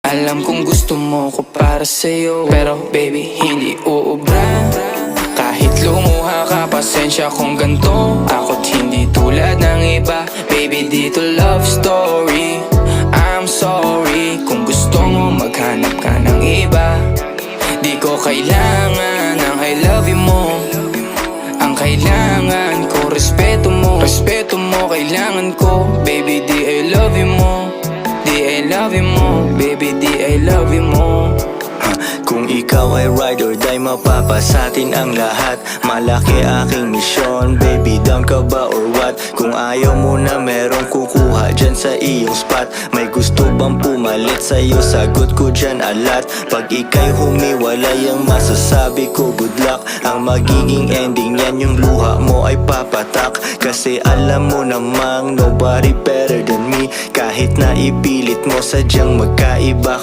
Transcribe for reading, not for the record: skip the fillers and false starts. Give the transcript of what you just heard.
Alam kong gusto mo ko para sa'yo, pero baby hindi uubra. Kahit lumuha ka, pasensya kung ganto. Ako't hindi tulad ng iba. Baby, dito love story. I'm sorry kung gusto mo maghanap ka ng iba. Di ko kailangan ng I love you mo. Ang kailangan ko, respeto mo. Respeto mo, kailangan ko. Baby, di I love you mo. Di I love you mo. Baby, di I love you mo. Kung ikaw ay ride or die, mapapasatin ang lahat. Malaki aking misyon, baby, down ka ba or what? Kung ayaw mo na merong kukuha dyan sa iyong spot. May gusto bang pumalit sa'yo? Sagot ko dyan alat. Pag ika'y humiwalay, ang masasabi ko good luck. Ang magiging ending yan, yung luha mo ay papatak. Kasi alam mo namang nobody better than me. Kahit na ipilit mo, sadyang magkaiba